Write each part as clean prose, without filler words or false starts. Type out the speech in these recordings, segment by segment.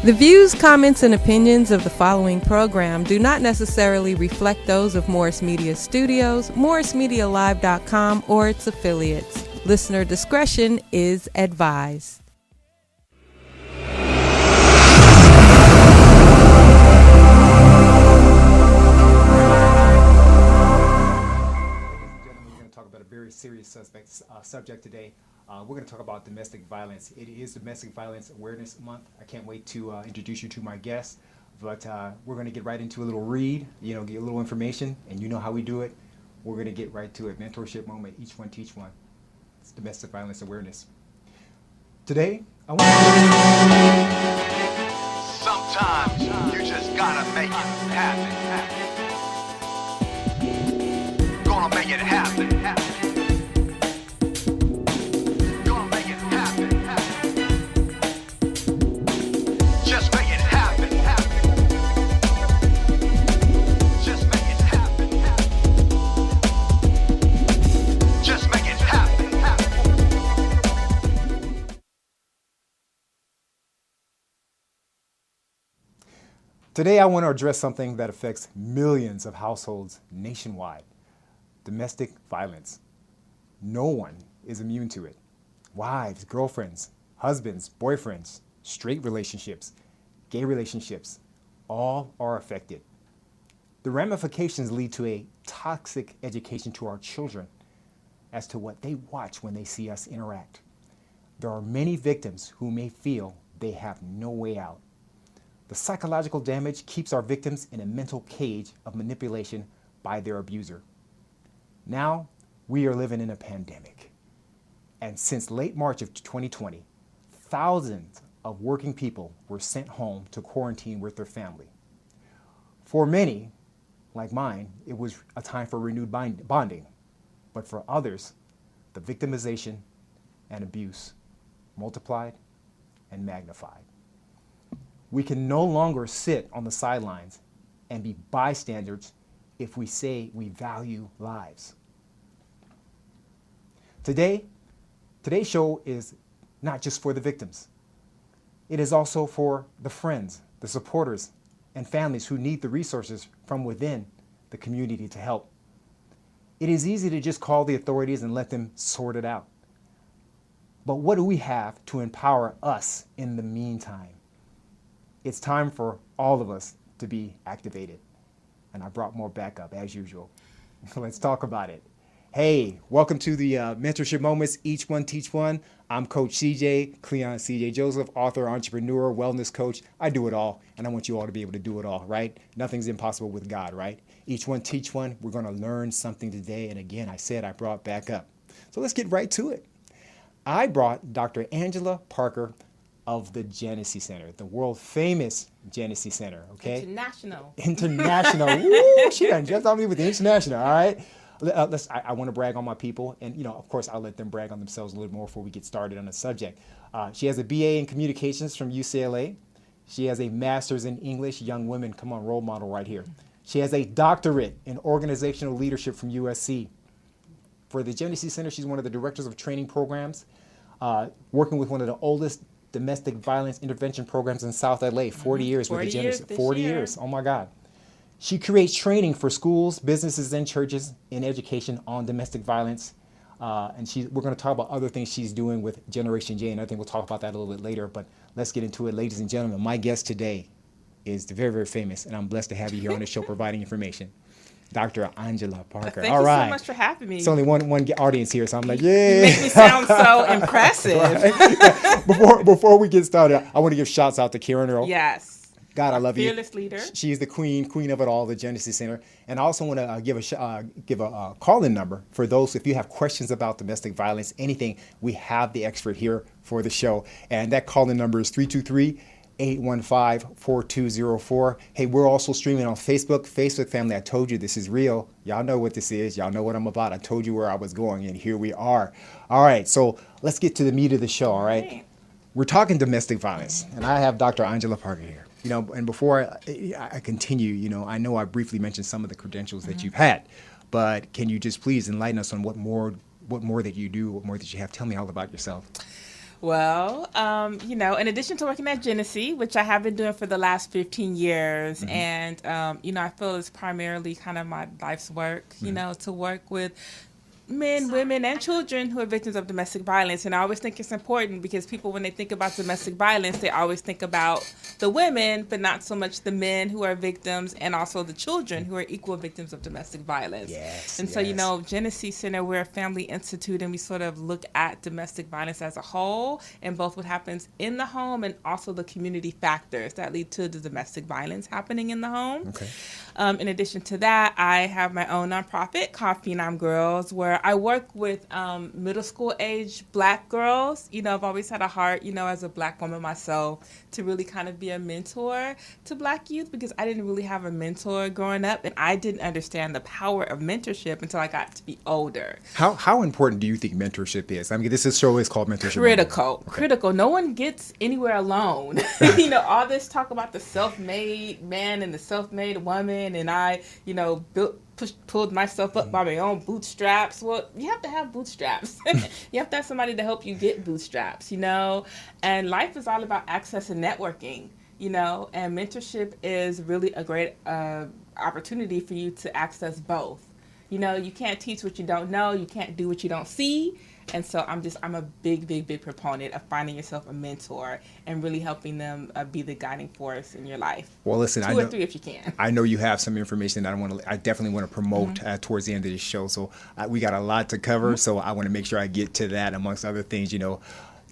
The views, comments, and opinions of the following program do not necessarily reflect those of Morris Media Studios, MorrisMediaLive.com, or its affiliates. Listener discretion is advised. Talk about a very serious subject today. We're going to talk about domestic violence. It is Domestic Violence Awareness Month. I can't wait to introduce you to my guests, but we're going to get right into a little read, get a little information, and you know how we do it. We're going to get right to it. Mentorship moment, each one teach one. It's Domestic Violence Awareness. Today, I want to... Sometimes you just gotta make it happen. Gonna make it happen. Gonna make it happen. Just make it happen. Just make it happen. Just make it happen. Today, I want to address something that affects millions of households nationwide. Domestic violence. No one is immune to it. Wives, girlfriends, husbands, boyfriends, straight relationships, gay relationships, all are affected. The ramifications lead to a toxic education to our children as to what they watch when they see us interact. There are many victims who may feel they have no way out. The psychological damage keeps our victims in a mental cage of manipulation by their abuser. Now, we are living in a pandemic. And since late March of 2020, thousands of working people were sent home to quarantine with their family. For many, like mine, it was a time for renewed bonding. But for others, the victimization and abuse multiplied and magnified. We can no longer sit on the sidelines and be bystanders if we say we value lives. Today's show is not just for the victims. It is also for the friends, the supporters, and families who need the resources from within the community to help. It is easy to just call the authorities and let them sort it out. But what do we have to empower us in the meantime? It's time for all of us to be activated. And I brought more backup as usual. Let's talk about it. Hey, welcome to the Mentorship Moments, Each One Teach One. I'm Coach CJ, Cleon CJ Joseph, author, entrepreneur, wellness coach. I do it all, and I want you all to be able to do it all, right? Nothing's impossible with God, right? Each one teach one. We're going to learn something today. And again, I said I brought backup. So let's get right to it. I brought Dr. Angela Parker of the Genesee Center, the world famous Genesee Center, okay? International. Woo, she done just on me with the international, all right? I want to brag on my people, and of course, I'll let them brag on themselves a little more before we get started on the subject. She has a BA in communications from UCLA. She has a master's in English. Young women, come on, role model right here. She has a doctorate in organizational leadership from USC. For the Genesee Center, she's one of the directors of training programs, working with one of the oldest domestic violence intervention programs in South LA, 40 years with the Genesee. 40 years, oh my God. She creates training for schools, businesses, and churches in education on domestic violence. And we're going to talk about other things she's doing with Generation J, and I think we'll talk about that a little bit later. But let's get into it, ladies and gentlemen. My guest today is the very, very famous, and I'm blessed to have you here on the show providing information, Dr. Angela Parker. Thank you so much for having me. It's only one audience here, so I'm like, yeah. You make me sound so impressive. Right? Before we get started, I want to give shouts out to Karen Earl. Yes. God, I love you. Fearless leader. She's the queen of it all, the Genesee Center. And I also want to give a call-in number for those, if you have questions about domestic violence, anything, we have the expert here for the show. And that call-in number is 323-815-4204. Hey, we're also streaming on Facebook. Facebook family, I told you this is real. Y'all know what this is. Y'all know what I'm about. I told you where I was going, and here we are. All right, so let's get to the meat of the show, all right? We're talking domestic violence, and I have Dr. Angela Parker here. And before I continue, I know I briefly mentioned some of the credentials that you've had, but can you just please enlighten us on what more that you do, what more that you have? Tell me all about yourself. Well, in addition to working at Genesee, which I have been doing for the last 15 years, and, I feel it's primarily kind of my life's work, to work with men, women, and children who are victims of domestic violence. And I always think it's important because people, when they think about domestic violence, they always think about the women, but not so much the men who are victims, and also the children who are equal victims of domestic violence. Yes, and so, Genesee Center, we're a family institute, and we sort of look at domestic violence as a whole, and both what happens in the home and also the community factors that lead to the domestic violence happening in the home. Okay. In addition to that, I have my own nonprofit called Phenom Girls, where I work with middle school age Black girls. I've always had a heart, as a Black woman myself, to really kind of be a mentor to Black youth, because I didn't really have a mentor growing up, and I didn't understand the power of mentorship until I got to be older. How important do you think mentorship is? I mean, this show is called Mentorship. Critical. No one gets anywhere alone. All this talk about the self-made man and the self-made woman, and I, pulled myself up by my own bootstraps. Well, you have to have bootstraps. You have to have somebody to help you get bootstraps, And life is all about access and networking, and mentorship is really a great opportunity for you to access both. You can't teach what you don't know. You can't do what you don't see. And so I'm a big proponent of finding yourself a mentor and really helping them be the guiding force in your life. Well, listen, Two or three if you can. I know you have some information that I definitely want to promote towards the end of this show. So we got a lot to cover. So I want to make sure I get to that, amongst other things.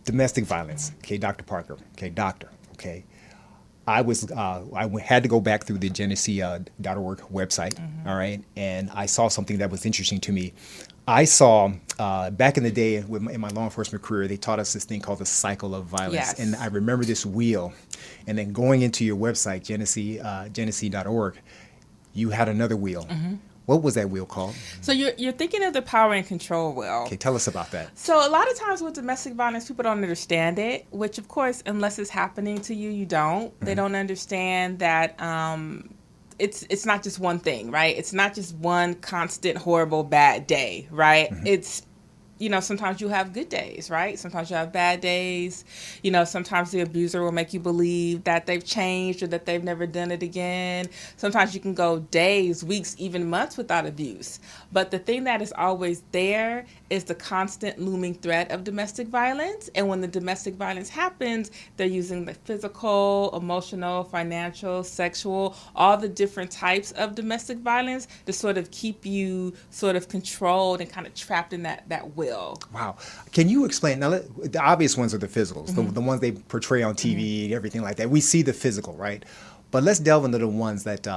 Domestic violence. Okay, Dr. Parker. Okay, doctor. Okay. I had to go back through the Genesee.org website, all right, and I saw something that was interesting to me. I saw back in the day in my law enforcement career, they taught us this thing called the cycle of violence. Yes. And I remember this wheel. And then going into your website, Genesee.org, you had another wheel. What was that wheel called? So you're thinking of the power and control wheel. Okay, tell us about that. So a lot of times with domestic violence, people don't understand it, which of course, unless it's happening to you, you don't. They don't understand that it's not just one thing, right? It's not just one constant, horrible, bad day, right? It's sometimes you have good days, right? Sometimes you have bad days. Sometimes the abuser will make you believe that they've changed or that they've never done it again. Sometimes you can go days, weeks, even months without abuse. But the thing that is always there is the constant looming threat of domestic violence. And when the domestic violence happens, they're using the physical, emotional, financial, sexual, all the different types of domestic violence to sort of keep you sort of controlled and kind of trapped in that will. Wow. Can you explain? Now, the obvious ones are the physicals, the ones they portray on TV, everything like that. We see the physical, right? But let's delve into the ones that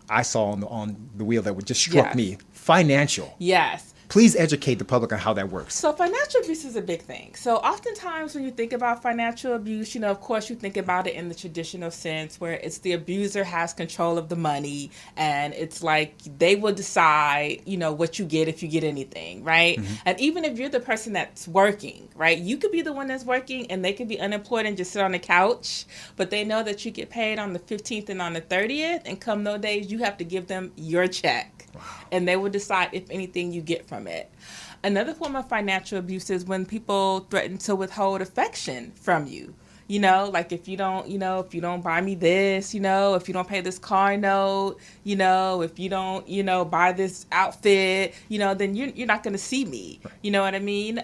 I saw on the wheel that just struck me. Financial. Yes. Please educate the public on how that works. So financial abuse is a big thing. So oftentimes when you think about financial abuse, of course you think about it in the traditional sense where it's the abuser has control of the money and it's like they will decide, what you get if you get anything, right? And even if you're the person that's working, right, you could be the one that's working and they could be unemployed and just sit on the couch, but they know that you get paid on the 15th and on the 30th, and come those days you have to give them your check. Wow. And they will decide if anything you get from it. Another form of financial abuse is when people threaten to withhold affection from you. Like if you don't buy me this, if you don't pay this car note, if you don't, buy this outfit, then you're not going to see me. Right. You know what I mean?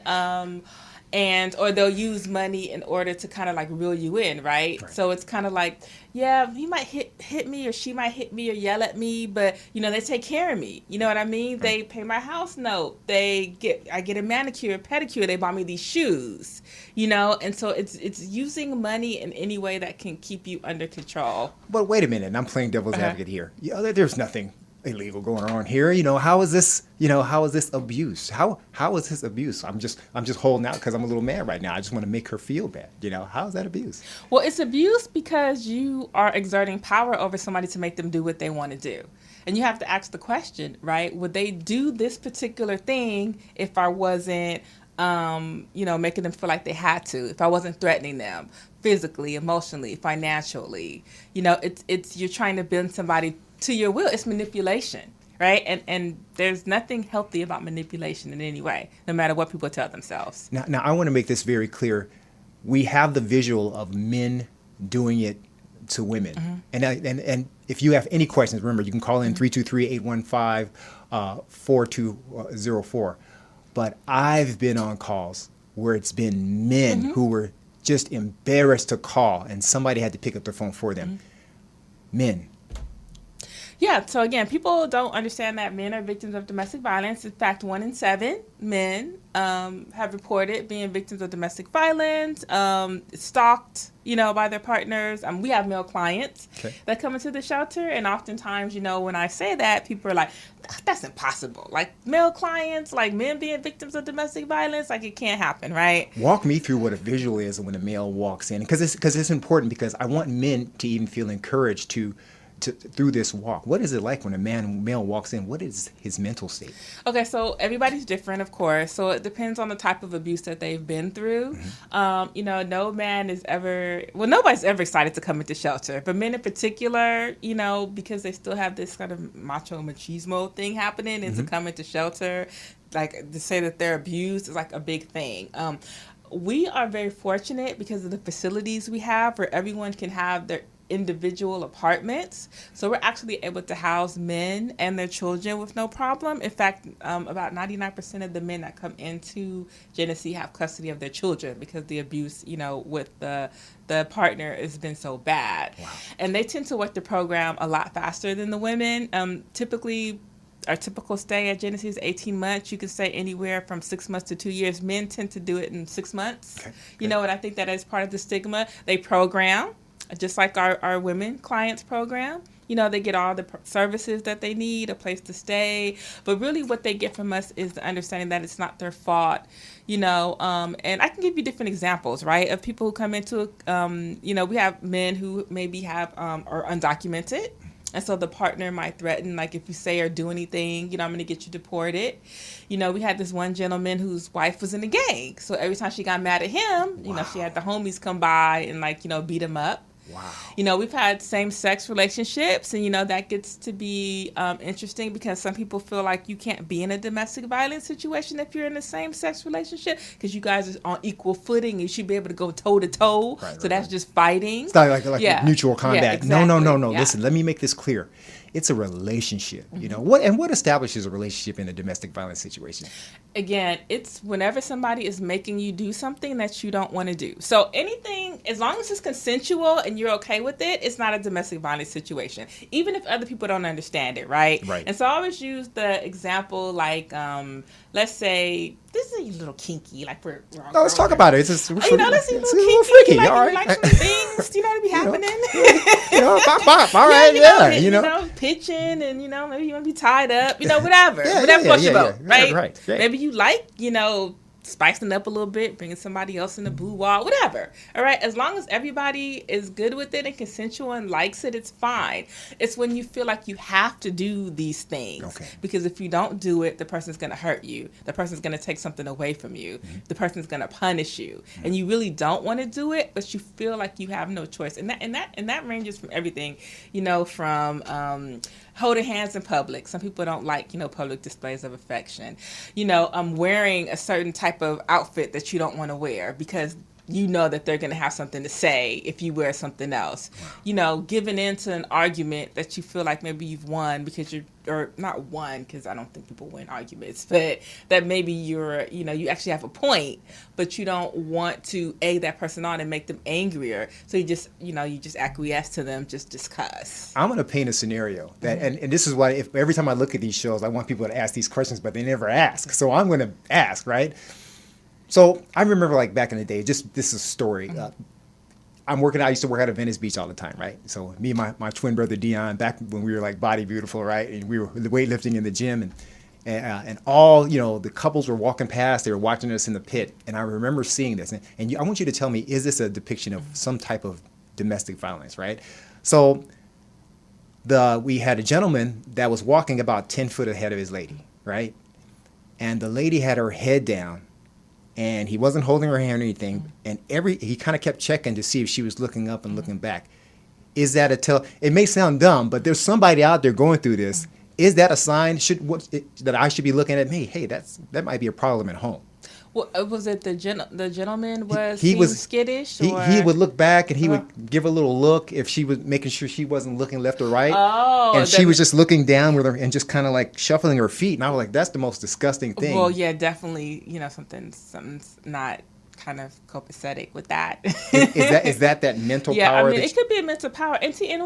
Or they'll use money in order to kind of like reel you in, right? So it's kind of like, yeah, he might hit me or she might hit me or yell at me, but they take care of me. You know what I mean? Right. They pay my house note. I get a manicure, pedicure. They buy me these shoes. And so it's using money in any way that can keep you under control. But wait a minute, I'm playing devil's advocate here. There's nothing illegal going on here. How is this abuse? How is this abuse? I'm just holding out because I'm a little mad right now. I just want to make her feel bad. How is that abuse? Well, it's abuse because you are exerting power over somebody to make them do what they want to do. And you have to ask the question, right? Would they do this particular thing if I wasn't making them feel like they had to, if I wasn't threatening them physically, emotionally, financially? It's you're trying to bend somebody to your will. It's manipulation, right? And there's nothing healthy about manipulation in any way, no matter what people tell themselves. Now I want to make this very clear. we have the visual of men doing it to women. And if you have any questions, remember, you can call in 323-815-4204. But I've been on calls where it's been men who were just embarrassed to call, and somebody had to pick up the phone for them. Men. Yeah, so again, people don't understand that men are victims of domestic violence. In fact, 1 in 7 men have reported being victims of domestic violence, stalked, by their partners. We have male clients that come into the shelter, and oftentimes, when I say that, people are like, that's impossible. Like, male clients, like men being victims of domestic violence, like, it can't happen, right? Walk me through what a visual is when a male walks in, because it's important, because I want men to even feel encouraged to through this walk. What is it like when a male walks in? What is his mental state? Okay, so everybody's different, of course. So it depends on the type of abuse that they've been through. No man is nobody's ever excited to come into shelter. But men in particular, because they still have this kind of macho machismo thing happening, and to come into shelter, like to say that they're abused is like a big thing. We are very fortunate because of the facilities we have where everyone can have their individual apartments. So we're actually able to house men and their children with no problem. In fact, about 99% of the men that come into Genesee have custody of their children because the abuse, with the partner has been so bad. Wow. And they tend to work the program a lot faster than the women. Typically, our typical stay at Genesee is 18 months. You can stay anywhere from 6 months to 2 years. Men tend to do it in 6 months. Okay. And I think that is part of the stigma. They program, just like our women clients program. They get all the services that they need, a place to stay. But really what they get from us is the understanding that it's not their fault, and I can give you different examples, right, of people who come into, we have men who maybe are undocumented. And so the partner might threaten, like, if you say or do anything, I'm going to get you deported. We had this one gentleman whose wife was in a gang. So every time she got mad at him, she had the homies come by and, beat him up. Wow. We've had same-sex relationships, and, that gets to be interesting because some people feel like you can't be in a domestic violence situation if you're in a same-sex relationship because you guys are on equal footing. You should be able to go toe-to-toe. Right, so that's just fighting. It's not like mutual combat. Yeah, exactly. No. Yeah. Listen, let me make this clear. It's a relationship, What establishes a relationship in a domestic violence situation? Again, it's whenever somebody is making you do something that you don't want to do. So anything, as long as it's consensual and you're okay with it, it's not a domestic violence situation, even if other people don't understand it, right? Right. And so I always use the example, like, let's say, this is a little kinky, like let's talk about it. It's just, let's see, a little kinky, freaky, all right. Like some things, to be happening. Bop, all right, pitching, and maybe you want to be tied up, whatever, whatever floats your boat, right? Right. Maybe you like, spicing up a little bit, bringing somebody else in the boudoir, whatever. All right, as long as everybody is good with it and consensual and likes it, it's fine. It's when you feel like you have to do these things, because if you don't do it, the person's going to hurt you. The person's going to take something away from you. The person's going to punish you, and you really don't want to do it, but you feel like you have no choice. And that ranges from everything, from holding hands in public. Some people don't like, public displays of affection. Wearing a certain type of outfit that you don't want to wear because that they're going to have something to say if you wear something else. Wow. Giving into an argument that you feel like maybe you've won because or not won, because I don't think people win arguments, but that maybe you actually have a point, but you don't want to egg that person on and make them angrier. So you just acquiesce to them, just discuss. I'm going to paint a scenario that, and this is why every time I look at these shows, I want people to ask these questions, but they never ask. So I'm going to ask, right? So I remember, like, back in the day, this is a story. I used to work out at Venice Beach all the time, right? So me and my twin brother Dion, back when we were like body beautiful, right? And we were weightlifting in the gym, and all, the couples were walking past, they were watching us in the pit. And I remember seeing this. And I want you to tell me, is this a depiction of some type of domestic violence, right? So we had a gentleman that was walking about 10 foot ahead of his lady, right? And the lady had her head down, and he wasn't holding her hand or anything, and he kind of kept checking to see if she was looking up and looking back. Is that it may sound dumb, but there's somebody out there going through this. Is that a sign that I should be looking at? Hey, that might be a problem at home. Well, was it the gentleman was He seemed was skittish? he would look back and he would give a little look if she was making sure she wasn't looking left or right. Oh, and she was just looking down with her and just kind of like shuffling her feet. And I was like, that's the most disgusting thing. Well, yeah, definitely. Something's not kind of copacetic with that. Is that mental yeah, power? I mean, it could be a mental power. And see, and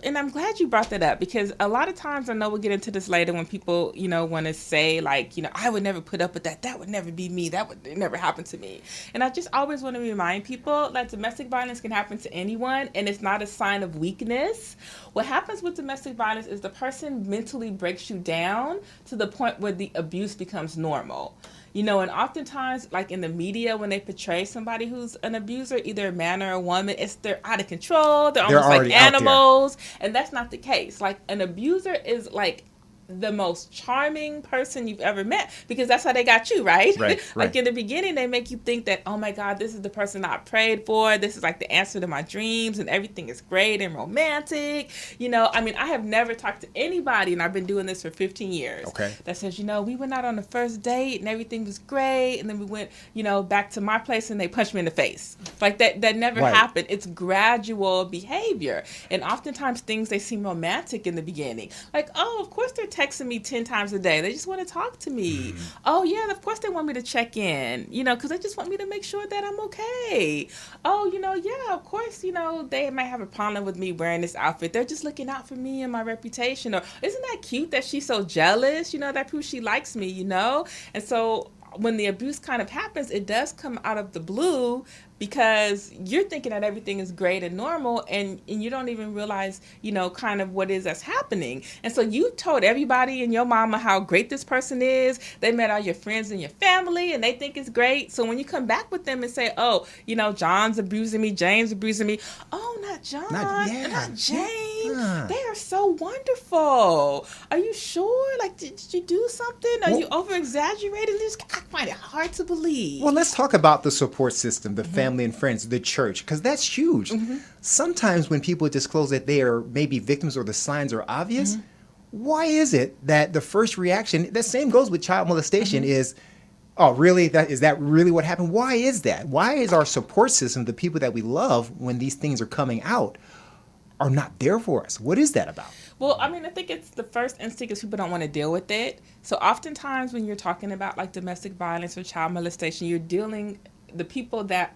and I'm glad you brought that up, because a lot of times, I know we'll get into this later, when people, want to say like, I would never put up with that. That would never be me. That would never happen to me. And I just always want to remind people that domestic violence can happen to anyone, and it's not a sign of weakness. What happens with domestic violence is the person mentally breaks you down to the point where the abuse becomes normal. And oftentimes, like in the media, when they portray somebody who's an abuser, either a man or a woman, they're out of control. They're almost like animals. And that's not the case. Like, an abuser is like the most charming person you've ever met, because that's how they got you, right? Right. Like in the beginning, they make you think that, oh my God, this is the person I prayed for. This is like the answer to my dreams, and everything is great and romantic. I mean, I have never talked to anybody, and I've been doing this for 15 years. Okay. That says, we went out on the first date and everything was great, and then we went, back to my place and they punched me in the face. Like that never happened. It's gradual behavior, and oftentimes things, they seem romantic in the beginning. Like, oh, of course they're texting me 10 times a day. They just want to talk to me. Oh, yeah, of course they want me to check in, because they just want me to make sure that I'm okay. Oh, yeah, of course, they might have a problem with me wearing this outfit. They're just looking out for me and my reputation. Or, isn't that cute that she's so jealous? That proves she likes me, And so when the abuse kind of happens, it does come out of the blue, because you're thinking that everything is great and normal, and you don't even realize, kind of what is that's happening. And so you told everybody and your mama how great this person is. They met all your friends and your family, and they think it's great. So when you come back with them and say, oh, John's abusing me, James abusing me. Oh, not John, not Jane. Yeah. They are so wonderful. Are you sure? Like, did you do something? Are you over-exaggerating? I find it hard to believe. Well, let's talk about the support system, the family and friends, the church, because that's huge. Sometimes when people disclose that they are maybe victims or the signs are obvious, why is it that the first reaction, the same goes with child molestation, is, oh, really? Is that really what happened? Why is that? Why is our support system, the people that we love, when these things are coming out, are not there for us? What is that about? Well, I mean, I think it's the first instinct is people don't want to deal with it. So oftentimes when you're talking about like domestic violence or child molestation, the people that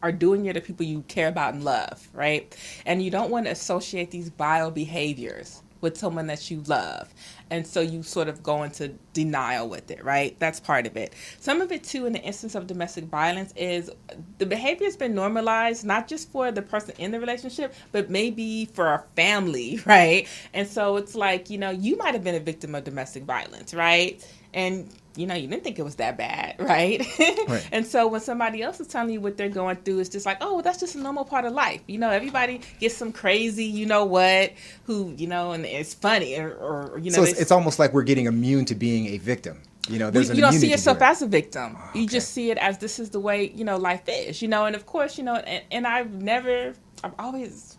are doing it are people you care about and love, right? And you don't want to associate these vile behaviors with someone that you love. And so you sort of go into denial with it, right? That's part of it. Some of it, too, in the instance of domestic violence is the behavior has been normalized, not just for the person in the relationship, but maybe for our family, right? And so it's like, you might have been a victim of domestic violence, right? And, you didn't think it was that bad, right? Right. And so when somebody else is telling you what they're going through, it's just like, oh, well, that's just a normal part of life. Everybody gets some crazy, who, and it's funny. Or so it's almost like we're getting immune to being a victim. There's you don't see yourself as a victim. Oh, okay. You just see it as this is the way, life is, and of course, and I've always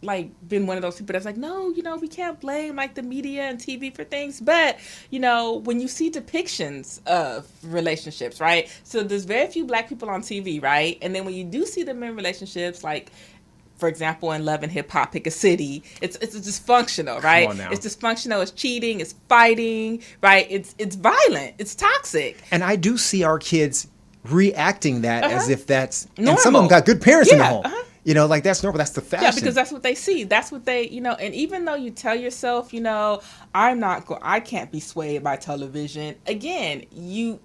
like been one of those people that's like, no, we can't blame like the media and TV for things. But, when you see depictions of relationships, right? So there's very few black people on TV, right? And then when you do see them in relationships, like, for example, in Love and Hip Hop, pick a city. It's dysfunctional, right? It's dysfunctional. It's cheating. It's fighting, right? It's violent. It's toxic. And I do see our kids reacting that as if that's normal. And some of them got good parents in the home. Like that's normal. That's the fashion. Yeah, because that's what they see. That's what they, and even though you tell yourself, I can't be swayed by television. Again, you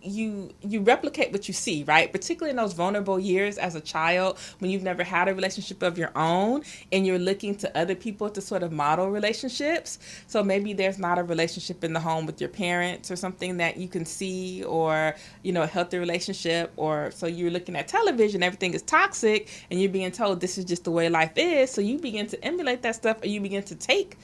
replicate what you see, right? Particularly in those vulnerable years as a child, when you've never had a relationship of your own and you're looking to other people to sort of model relationships. So maybe there's not a relationship in the home with your parents or something that you can see, or, a healthy relationship, or so you're looking at television, everything is toxic and you're being told this is just the way life is. So you begin to emulate that stuff, or you begin to take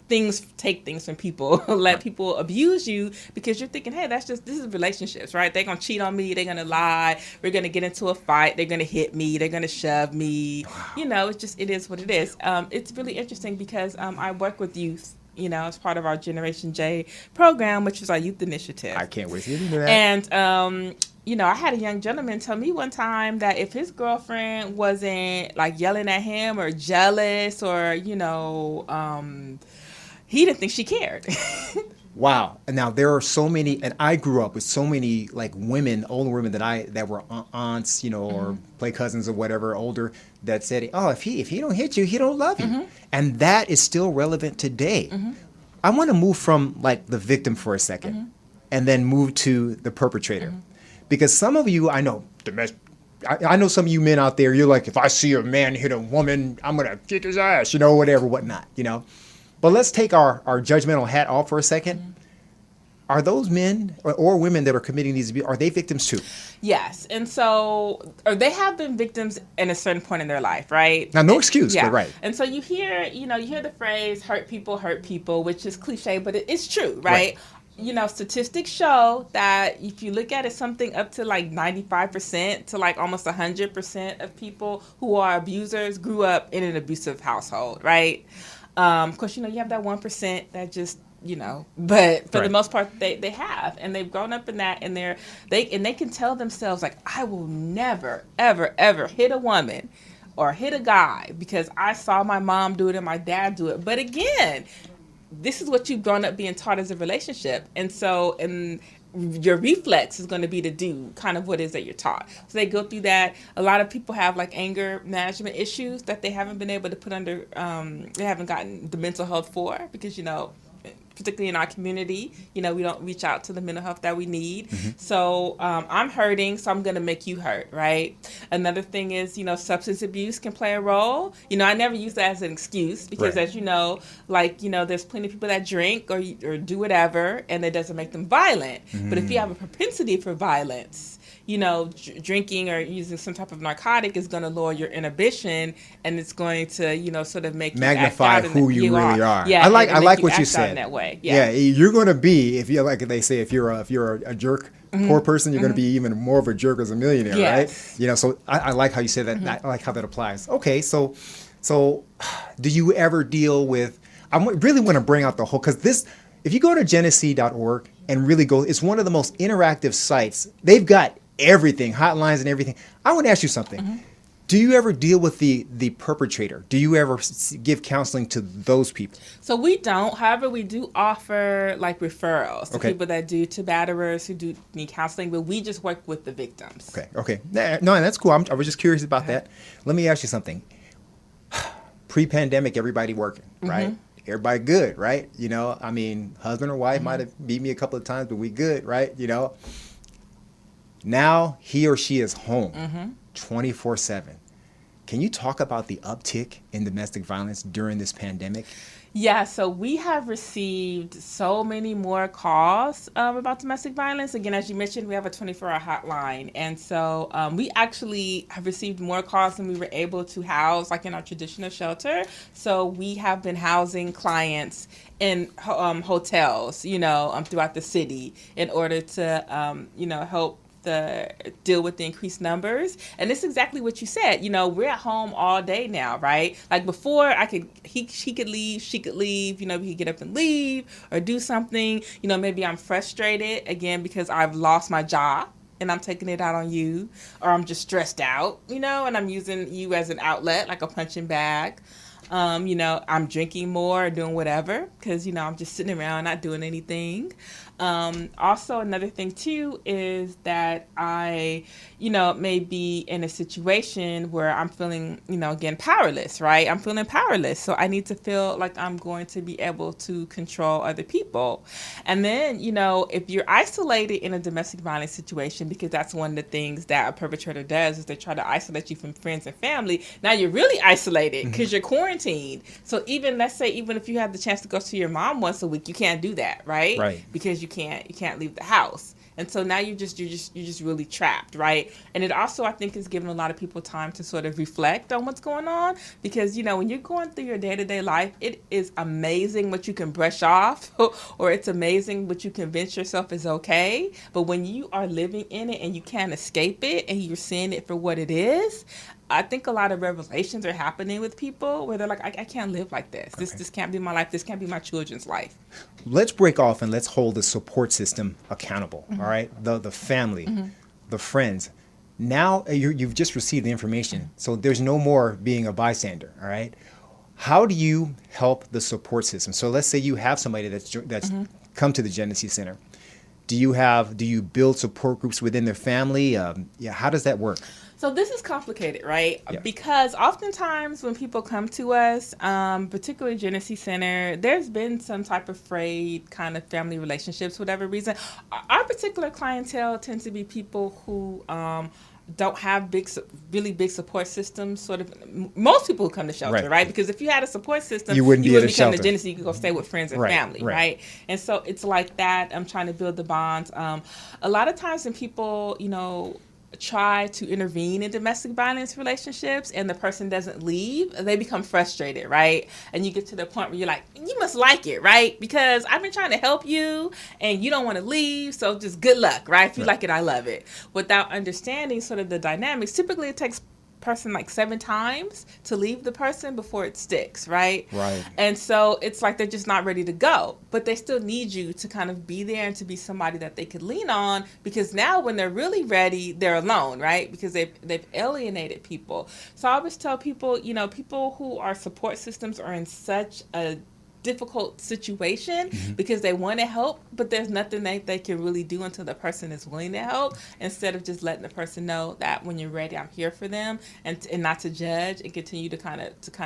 things from people, let people abuse you, because you're thinking, hey, this is relationships, right? They're going to cheat on me. They're going to lie. We're going to get into a fight. They're going to hit me. They're going to shove me. It is what it is. It's really interesting because I work with youth as part of our Generation J program, which is our youth initiative. I can't wait to get into that. And, I had a young gentleman tell me one time that if his girlfriend wasn't like yelling at him or jealous or, he didn't think she cared. Wow. And now there are so many, and I grew up with so many like women, older women that were aunts, or play cousins or whatever, older, that said, oh, if he don't hit you, he don't love you. And that is still relevant today. I want to move from like the victim for a second and then move to the perpetrator. Because some of you, I know, I know some of you men out there, you're like, if I see a man hit a woman, I'm going to kick his ass, whatever, whatnot, But let's take our judgmental hat off for a second. Are those men or women that are committing these abuse, are they victims too? Yes. And so, or they have been victims in a certain point in their life, right? Now, no excuse, but right. And so you hear the phrase, hurt people, which is cliche, but it's true, right? Statistics show that if you look at it, something up to like 95% to like almost 100% of people who are abusers grew up in an abusive household, right? Of course, you have that 1% that just, but for the most part, they have, and they've grown up in that, and they can tell themselves like, I will never, ever, ever hit a woman or hit a guy because I saw my mom do it and my dad do it. But again, this is what you've grown up being taught as a relationship, and your reflex is going to be to do kind of what it is that you're taught. So they go through that. A lot of people have like anger management issues that they haven't been able to put under, they haven't gotten the mental health for because, particularly in our community, we don't reach out to the mental health that we need. So I'm hurting, so I'm going to make you hurt, right? Another thing is, substance abuse can play a role. I never use that as an excuse because as there's plenty of people that drink or do whatever and it doesn't make them violent. But if you have a propensity for violence, drinking or using some type of narcotic is going to lower your inhibition and it's going to, sort of make magnify you who you really are. Yeah, I like what you said. In that way. Yeah, you're going to be, if you're like they say, if you're a jerk, poor person, you're going to be even more of a jerk as a millionaire, right? So I like how you said that. I like how that applies. Okay, so do you ever deal with? I really want to bring out the whole because this. If you go to Genesee.org and really go, it's one of the most interactive sites. They've got everything, hotlines and everything. I want to ask you something. Do you ever deal with the perpetrator? Do you ever give counseling to those people? So we don't. However, we do offer like referrals to people that do, to batterers who do need counseling, but we just work with the victims. Okay. No, that's cool. I was just curious about that. Let me ask you something. Pre-pandemic, everybody working, right? Everybody good, right? Husband or wife might have beat me a couple of times, but we good, right? Now he or she is home 24/7. Can you talk about the uptick in domestic violence during this pandemic? Yeah, so we have received so many more calls about domestic violence. Again, as you mentioned, we have a 24-hour hotline. And so we actually have received more calls than we were able to house, like in our traditional shelter. So we have been housing clients in hotels, throughout the city in order to, help deal with the increased numbers. And it's exactly what you said. We're at home all day now, right? Like before, he could leave, she could leave, we could get up and leave or do something. Maybe I'm frustrated again because I've lost my job and I'm taking it out on you, or I'm just stressed out, and I'm using you as an outlet, like a punching bag. I'm drinking more or doing whatever because, I'm just sitting around not doing anything. Also, another thing, too, is that I, may be in a situation where I'm feeling, again, powerless, right? I'm feeling powerless. So I need to feel like I'm going to be able to control other people. And then, if you're isolated in a domestic violence situation, because that's one of the things that a perpetrator does is they try to isolate you from friends and family. Now you're really isolated because you're quarantined. So let's say if you have the chance to go to your mom once a week, you can't do that, right? Right. Because you can't leave the house. And so now you're just really trapped, right? And it also, I think, is giving a lot of people time to sort of reflect on what's going on because, when you're going through your day-to-day life, it is amazing what you can brush off or it's amazing what you convince yourself is okay. But when you are living in it and you can't escape it and you're seeing it for what it is, I think a lot of revelations are happening with people where they're like, I can't live like this. This can't be my life. This can't be my children's life. Let's break off and let's hold the support system accountable. All right, the family, the friends. Now you've just received the information, so there's no more being a bystander. All right, how do you help the support system? So let's say you have somebody that's come to the Genesee Center. Do you build support groups within their family? How does that work? So this is complicated, right? Yeah. Because oftentimes when people come to us, particularly Genesee Center, there's been some type of frayed kind of family relationships, whatever reason. Our particular clientele tends to be people who don't have really big support systems. Sort of, most people who come to shelter, right? Because if you had a support system, you wouldn't be come shelter. to Genesee. You could go stay with friends and family, right? And so it's like that. I'm trying to build the bonds. A lot of times when people, try to intervene in domestic violence relationships and the person doesn't leave, they become frustrated, right? And you get to the point where you're like, you must like it, right? Because I've been trying to help you and you don't want to leave, so just good luck, right? If you like it, I love it. Without understanding sort of the dynamics, typically it takes person like 7 times to leave the person before it sticks, right? And so it's like they're just not ready to go, but they still need you to kind of be there and to be somebody that they could lean on, because now when they're really ready, they're alone, right? Because they've alienated people. So I always tell people, people who are support systems are in such a difficult situation because they want to help, but there's nothing they can really do until the person is willing to help, instead of just letting the person know that when you're ready, I'm here for them, and not to judge, and continue to kind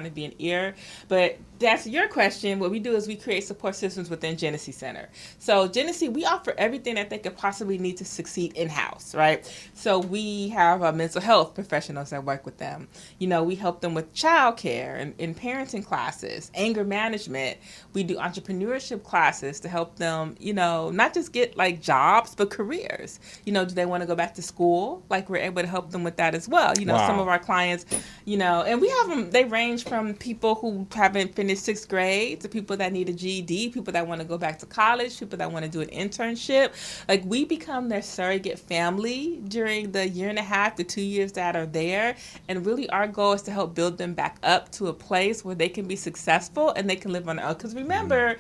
of be an ear. But to answer your question, what we do is we create support systems within Genesee Center. So Genesee, we offer everything that they could possibly need to succeed in-house, right? So we have mental health professionals that work with them. We help them with childcare and parenting classes, anger management. We do entrepreneurship classes to help them, not just get like jobs, but careers. Do they want to go back to school? Like, we're able to help them with that as well. Some of our clients, and we have them, they range from people who haven't finished 6th grade to people that need a GED, people that want to go back to college, people that want to do an internship. Like, we become their surrogate family during the 1.5 to 2 years that are there. And really our goal is to help build them back up to a place where they can be successful and they can live on their own. Because remember,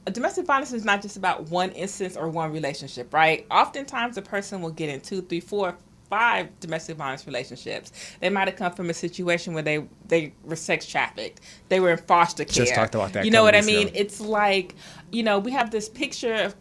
domestic violence is not just about one instance or one relationship, right? Oftentimes a person will get in 2, 3, 4, 5 domestic violence relationships. They might have come from a situation where they were sex trafficked. They were in foster care. Just talked about that. You know what I mean? It's like, we have this picture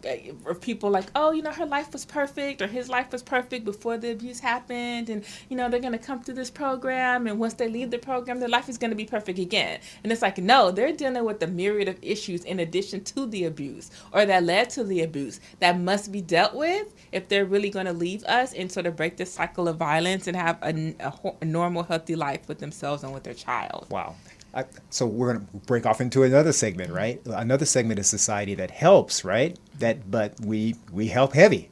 of people like, oh, her life was perfect, or his life was perfect before the abuse happened, and they're going to come through this program, and once they leave the program, their life is going to be perfect again. And it's like, no, they're dealing with a myriad of issues in addition to the abuse, or that led to the abuse, that must be dealt with if they're really going to leave us and sort of break this cycle of violence and have a normal, healthy life with themselves and with their child. Wow. So we're going to break off into another segment, right? Another segment of society that helps, right? But we help heavy,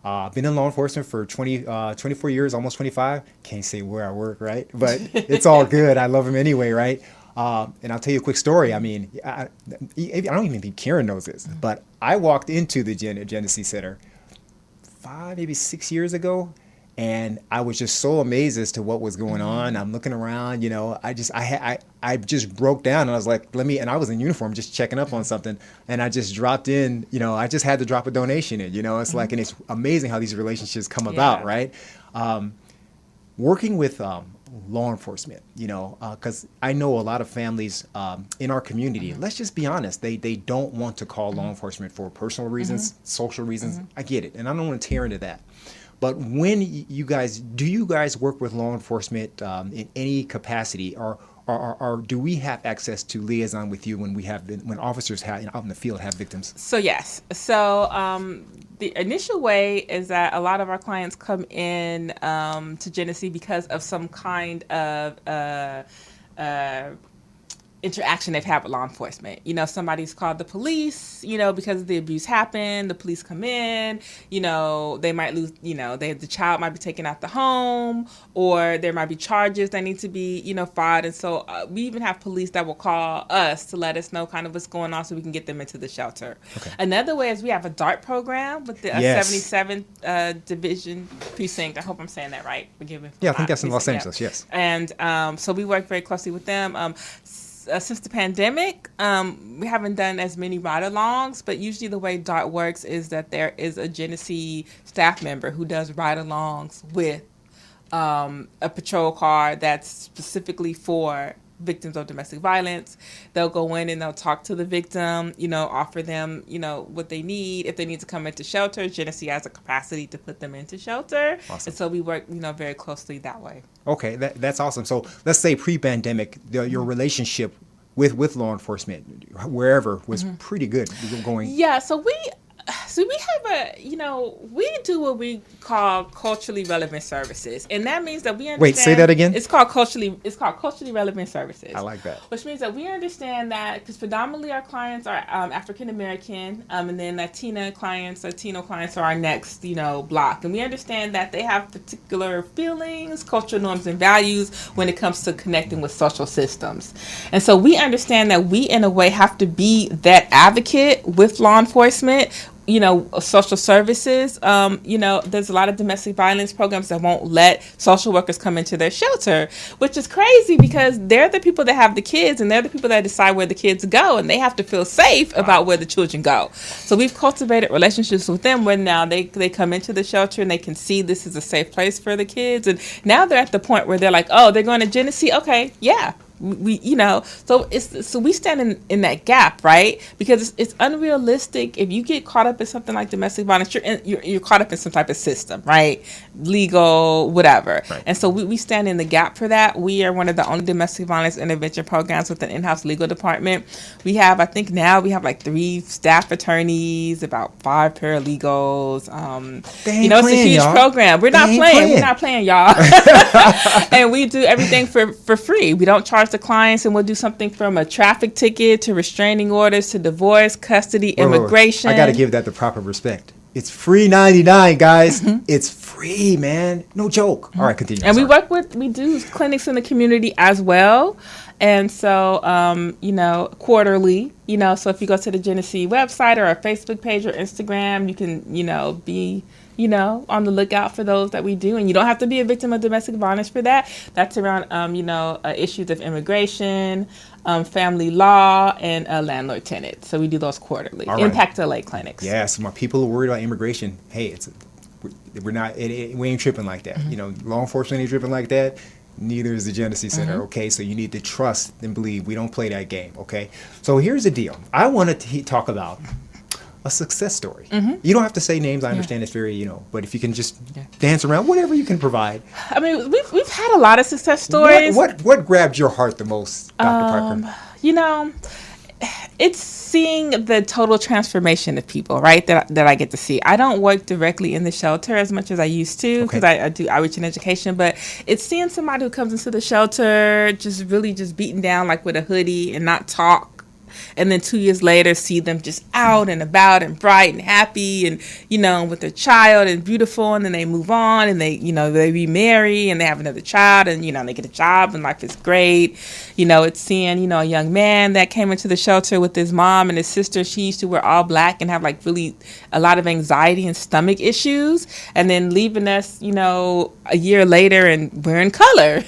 I've been in law enforcement for 24 years, almost 25. Can't say where I work, right? But it's all good. I love them anyway, right? And I'll tell you a quick story. I mean, I don't even think Karen knows this, but I walked into the Genesee Center 5, maybe 6 years ago. And I was just so amazed as to what was going on. I'm looking around, I just broke down, and I was like, and I was in uniform just checking up on something. And I just dropped in, I just had to drop a donation in, it's like, and it's amazing how these relationships come about, right? Working with law enforcement, because I know a lot of families in our community, let's just be honest, they don't want to call law enforcement for personal reasons, social reasons. I get it. And I don't want to tear into that. But when do you guys work with law enforcement in any capacity, or do we have access to liaison with you when officers out in the field have victims? So yes. So the initial way is that a lot of our clients come in to Genesee because of some kind of interaction they've had with law enforcement. You know, somebody's called the police, you know, because the abuse happened. The police come in, you know, they might lose, you know, the child might be taken out the home, or there might be charges that need to be, you know, filed. And so we even have police that will call us to let us know kind of what's going on so we can get them into the shelter. Okay. Another way is we have a DART program with the 77th Division Precinct. I hope I'm saying that right. Yeah, I think that's in Los Angeles, yes. And so we work very closely with them. Since the pandemic, we haven't done as many ride-alongs, but usually the way DART works is that there is a Genesee staff member who does ride-alongs with a patrol car that's specifically for victims of domestic violence. They'll go in and they'll talk to the victim, you know, offer them, you know, what they need. If they need to come into shelter, Genesee has a capacity to put them into shelter. Awesome. And so we work, you know, very closely that way. Okay, that's awesome. So let's say pre-pandemic, your relationship with law enforcement, wherever, was pretty good going. Yeah, so we have we do what we call culturally relevant services, and that means that we understand. Wait, say that again. It's called culturally relevant services. I like that. Which means that we understand that because predominantly our clients are African American, and then Latino clients are our next, you know, block, and we understand that they have particular feelings, cultural norms, and values when it comes to connecting with social systems, and so we understand that we, in a way, have to be that advocate with law enforcement. You know, social services, you know, there's a lot of domestic violence programs that won't let social workers come into their shelter, which is crazy because they're the people that have the kids and they're the people that decide where the kids go, and they have to feel safe about where the children go. So we've cultivated relationships with them where now they come into the shelter and they can see this is a safe place for the kids. And now they're at the point where they're like, oh, they're going to Genesee? Okay, yeah. We you know, so we stand in that gap, right? Because it's unrealistic if you get caught up in something like domestic violence. You're caught up in some type of system, right? Legal, whatever. Right. And so we stand in the gap for that. We are one of the only domestic violence intervention programs with an in-house legal department. We have, I think now we have like 3 staff attorneys, about 5 paralegals. You know, it's a huge program. We're not playing, y'all. And we do everything for free. We don't charge the clients, and we'll do something from a traffic ticket to restraining orders to divorce, custody, immigration. I got to give that the proper respect. It's free 99, guys. It's free, man. No joke. All right, continue. And we do clinics in the community as well. And so, you know, quarterly, you know, so if you go to the Genesee website or our Facebook page or Instagram, you can, you know, be, you know, on the lookout for those that we do. And you don't have to be a victim of domestic violence for that. That's around, you know, issues of immigration, family law, and landlord-tenant. So we do those quarterly. Right. Impact LA clinics. Yeah, so my people are worried about immigration. Hey, we ain't tripping like that. You know, law enforcement ain't tripping like that. Neither is the Genesee Center, okay? So you need to trust and believe we don't play that game, okay? So here's the deal. I wanted to talk about a success story. You don't have to say names. I understand it's very, you know, but if you can just dance around, whatever you can provide. I mean, we've had a lot of success stories. What grabbed your heart the most, Dr. Parker? You know, it's seeing the total transformation of people, right, that I get to see. I don't work directly in the shelter as much as I used to because I do outreach and education, but it's seeing somebody who comes into the shelter just really just beaten down like with a hoodie and not talk. And then 2 years later, see them just out and about and bright and happy and, you know, with their child and beautiful. And then they move on and they, you know, they remarry and they have another child and, you know, they get a job and life is great. You know, it's seeing, you know, a young man that came into the shelter with his mom and his sister. She used to wear all black and have like really a lot of anxiety and stomach issues. And then leaving us, you know, a year later and wearing color.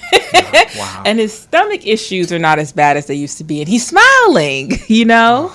Wow. And his stomach issues are not as bad as they used to be. And he's smiling. You know,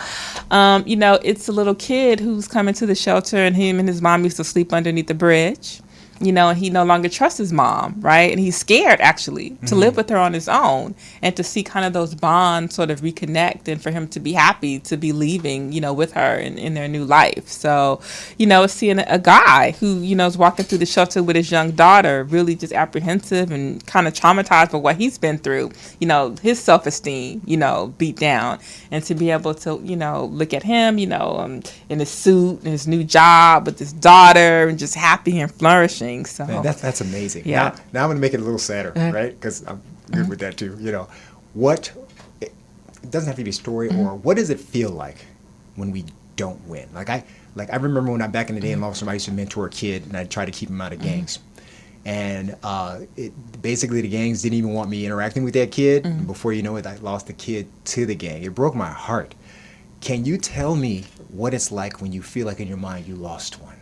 you know, it's a little kid who's coming to the shelter and him and his mom used to sleep underneath the bridge, you know, and he no longer trusts his mom, right? And he's scared, actually, to live with her on his own and to see kind of those bonds sort of reconnect and for him to be happy to be leaving, you know, with her in their new life. So, you know, seeing a guy who, you know, is walking through the shelter with his young daughter, really just apprehensive and kind of traumatized by what he's been through, you know, his self-esteem, you know, beat down. And to be able to, you know, look at him, you know, in his suit and his new job with his daughter and just happy and flourishing. So man, that's amazing. Yeah. Now I'm going to make it a little sadder, right? Because I'm good with that too. You know, doesn't have to be a story, or what does it feel like when we don't win? Like I remember when back in the day in law firm, I used to mentor a kid, and I'd try to keep him out of gangs. And basically the gangs didn't even want me interacting with that kid. And before you know it, I lost the kid to the gang. It broke my heart. Can you tell me what it's like when you feel like in your mind you lost one?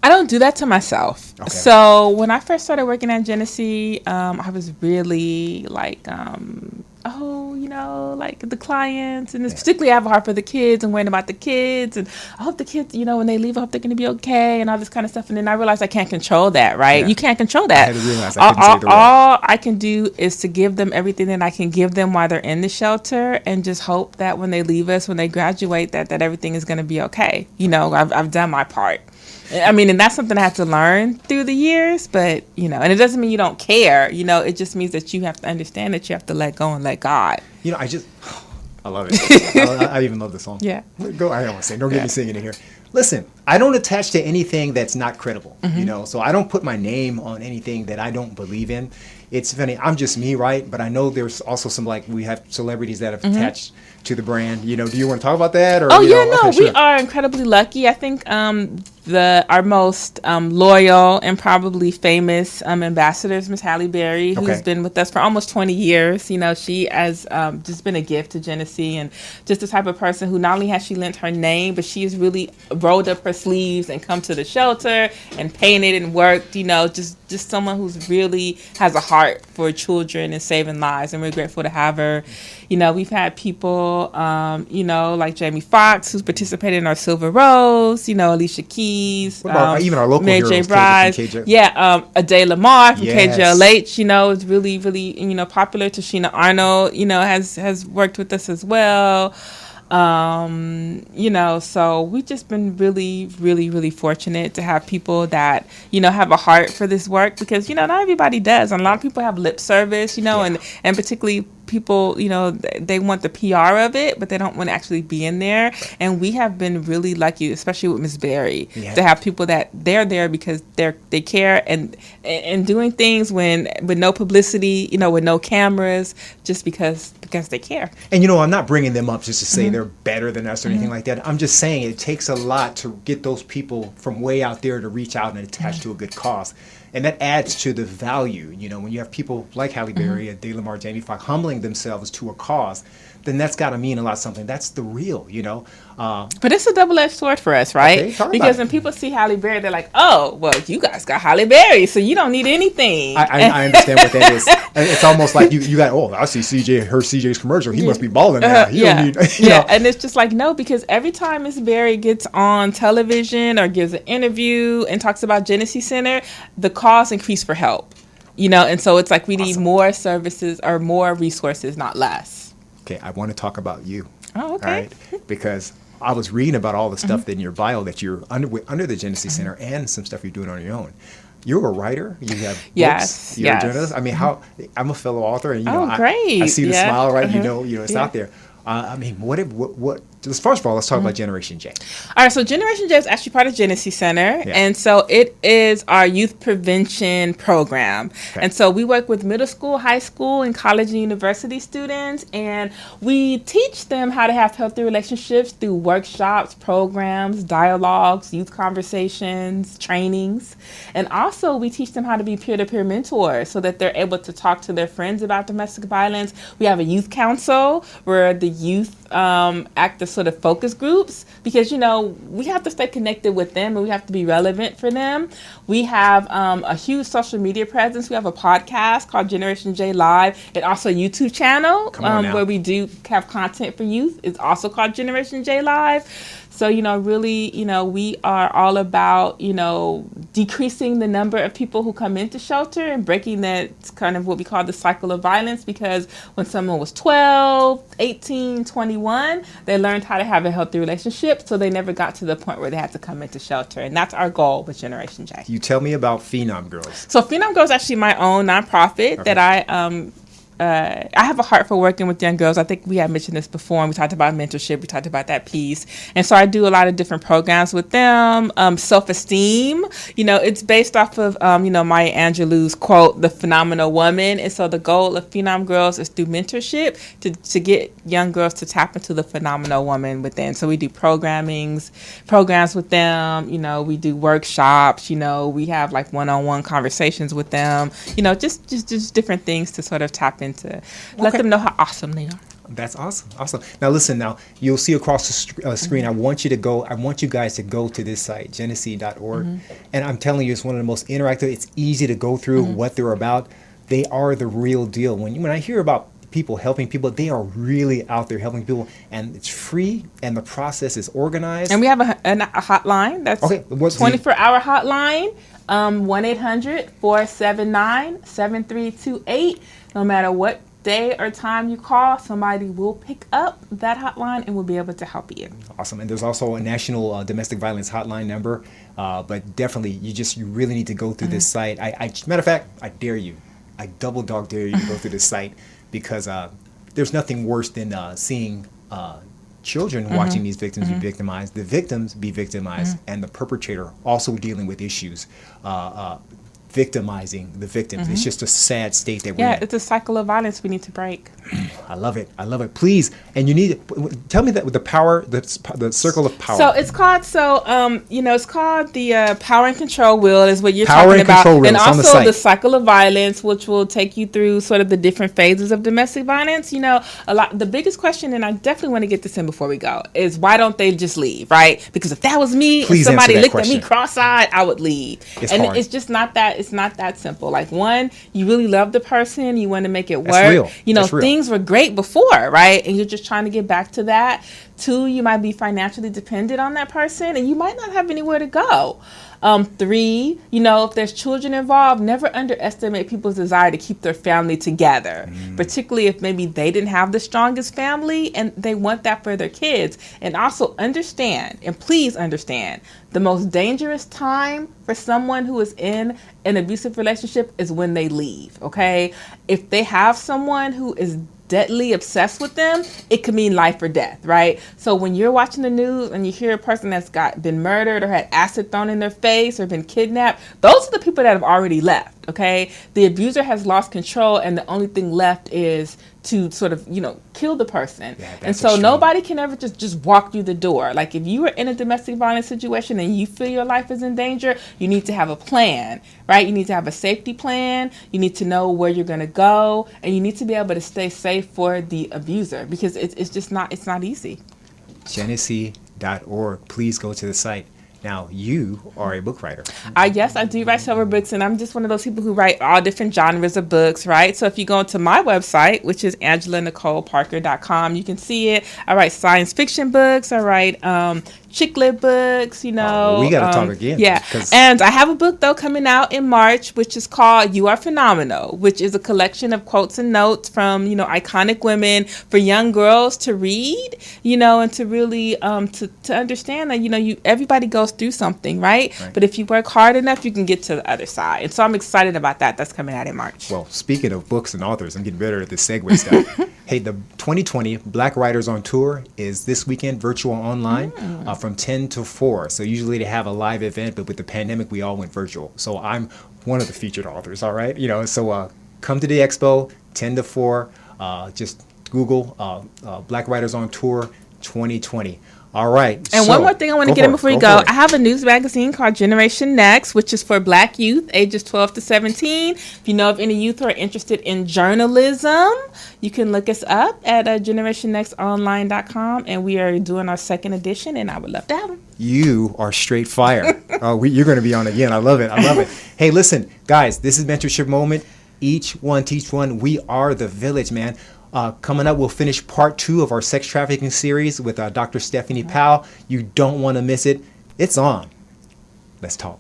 I don't do that to myself. Okay. So when I first started working at Genesee, I was really like, like the clients, and particularly I have a heart for the kids and worrying about the kids, and I hope the kids, when they leave, I hope they're going to be okay, and all this kind of stuff. And then I realized I can't control that, right? Yeah. You can't control that. I had to realize I couldn't say the word. All I can do is to give them everything that I can give them while they're in the shelter, and just hope that when they leave us, when they graduate, that everything is going to be okay. I've done my part. I mean, and that's something I had to learn through the years, but, and it doesn't mean you don't care, it just means that you have to understand that you have to let go and let God. I love it. I even love the song. Yeah. Go. I don't want to sing. Don't get me singing in here. Listen, I don't attach to anything that's not credible, so I don't put my name on anything that I don't believe in. It's funny. I'm just me, right? But I know there's also some, we have celebrities that have attached to the brand. Do you want to talk about that? Or, we are incredibly lucky. I think our most loyal and probably famous ambassador is Miss Halle Berry, who's been with us for almost 20 years. She has just been a gift to Genesee, and just the type of person who not only has she lent her name, but she has really rolled up her sleeves and come to the shelter and painted and worked. Just someone who's really has a heart for children and saving lives, and we're grateful to have her. We've had people, like Jamie Foxx, who's participated in our Silver Rose, Alicia Keys. What about even our local Mary heroes? J. Blige. Yeah, Ade Lamar from KJLH, is really, really, popular. Tashina Arnold, has worked with us as well. So we've just been really, really, really fortunate to have people that, have a heart for this work, because, not everybody does. And a lot of people have lip service, and particularly people, they want the PR of it, but they don't want to actually be in there. And we have been really lucky, especially with Miss Berry, to have people that they're there because they care and doing things with no publicity, with no cameras, just because they care. And I'm not bringing them up just to say they're better than us or anything like that. I'm just saying it takes a lot to get those people from way out there to reach out and attach to a good cause. And that adds to the value, when you have people like Halle Berry, Ade Lamar, Jamie Foxx humbling themselves to a cause, then that's got to mean a lot of something. That's the real, But it's a double-edged sword for us, right? Okay, because when people see Halle Berry, they're like, oh, well, you guys got Halle Berry, so you don't need anything. I understand what that is. It's almost like you got, I see CJ's commercial. He must be balling now. He don't need, And it's just like, no, because every time Miss Berry gets on television or gives an interview and talks about Genesee Center, the calls increase for help, and so it's like we need more services or more resources, not less. Okay, I want to talk about you. Oh, okay. All right? Because I was reading about all the stuff in your bio that you're under the Genesee Center, and some stuff you're doing on your own. You're a writer. You have books. You're a journalist. I mean, I'm a fellow author, and great. I see the smile, right? It's out there. What? First of all, let's talk about Generation J. All right, so Generation J is actually part of Genesee Center, and so it is our youth prevention program. Okay. And so we work with middle school, high school, and college and university students, and we teach them how to have healthy relationships through workshops, programs, dialogues, youth conversations, trainings. And also we teach them how to be peer-to-peer mentors so that they're able to talk to their friends about domestic violence. We have a youth council where the youth act as sort of focus groups, because we have to stay connected with them and we have to be relevant for them. We have a huge social media presence. We have a podcast called Generation J Live, and also a YouTube channel where we do have content for youth. It's also called Generation J Live. So, really, we are all about, decreasing the number of people who come into shelter and breaking that kind of what we call the cycle of violence, because when someone was 12, 18, 21, they learned how to have a healthy relationship, so they never got to the point where they had to come into shelter. And that's our goal with Generation J. You tell me about Phenom Girls. So Phenom Girls is actually my own nonprofit that I I have a heart for working with young girls. I think we had mentioned this before, and we talked about mentorship. We talked about that piece. And so I do a lot of different programs with them. Self-esteem, it's based off of, Maya Angelou's quote, "The Phenomenal Woman." And so the goal of Phenom Girls is through mentorship to get young girls to tap into the phenomenal woman within. So we do programs with them. We do workshops. We have like one-on-one conversations with them. Just different things to sort of tap into, let them know how awesome they are. That's awesome. Now listen. Now you'll see across the screen. I want you guys to go to this site, genesee.org, and I'm telling you, it's one of the most interactive. It's easy to go through what they're about. They are the real deal. When I hear about people helping people, they are really out there helping people, and it's free, and the process is organized. And we have a hotline. That's 24-hour hotline. 1-800-479-7328. No matter what day or time you call, somebody will pick up that hotline and will be able to help you. Awesome. And there's also a national domestic violence hotline number. But definitely, you really need to go through this site. Matter of fact, I dare you. I double dog dare you to go through this site, because there's nothing worse than seeing children watching these victims be victimized, the victims be victimized, and the perpetrator also dealing with issues, victimizing the victims. It's just a sad state that we're in. Yeah, it's a cycle of violence we need to break. I love it. Please, and you need to tell me that with the power, the circle of power. So it's called the power and control wheel is what you're talking about, and also the cycle of violence, which will take you through sort of the different phases of domestic violence. The biggest question, and I definitely want to get this in before we go, is why don't they just leave, right? Because if that was me and somebody looked at me cross-eyed, I would leave. It's just not that. It's not that simple. Like, one, you really love the person, you want to make it work. That's real. Things were great before, right? And you're just trying to get back to that. Two, you might be financially dependent on that person, and you might not have anywhere to go. Three, if there's children involved, never underestimate people's desire to keep their family together, particularly if maybe they didn't have the strongest family and they want that for their kids. And also understand, and please understand, the most dangerous time for someone who is in an abusive relationship is when they leave, okay? If they have someone who is deadly obsessed with them, it could mean life or death, right? So when you're watching the news and you hear a person that's been murdered or had acid thrown in their face or been kidnapped, those are the people that have already left, okay? The abuser has lost control, and the only thing left is to sort of, kill the person. Yeah, and so nobody can ever just walk through the door. Like, if you are in a domestic violence situation and you feel your life is in danger, you need to have a plan, right? You need to have a safety plan. You need to know where you're going to go, and you need to be able to stay safe for the abuser, because it's not easy. Genesee.org. Please go to the site. Now, you are a book writer. Yes, I do write several books, and I'm just one of those people who write all different genres of books, right? So if you go to my website, which is AngelaNicoleParker.com, you can see it. I write science fiction books. I write chick lit books, we got to talk again. Yeah, and I have a book, though, coming out in March, which is called You Are Phenomenal, which is a collection of quotes and notes from, iconic women for young girls to read, and to really, to understand that, everybody goes through something, right? But if you work hard enough, you can get to the other side. And so I'm excited about that. That's coming out in March. Well, speaking of books and authors, I'm getting better at this segue stuff. Hey, the 2020 Black Writers on Tour is this weekend, virtual online, from 10 to 4. So usually they have a live event, but with the pandemic, we all went virtual. So I'm one of the featured authors, all right? So come to the expo, 10 to 4. Just Google Black Writers on Tour 2020. All right. And one more thing I want to get in before you go. I have a news magazine called Generation Next, which is for Black youth ages 12 to 17. If you know of any youth who are interested in journalism, you can look us up at generationnextonline.com, and we are doing our second edition, and I would love to have them. You are straight fire. You're going to be on again. I love it. Hey, listen, guys, this is Mentorship Moment. Each one teach one. We are the village, man. Coming up, we'll finish part 2 of our sex trafficking series with Dr. Stephanie Powell. You don't want to miss it. It's on. Let's talk.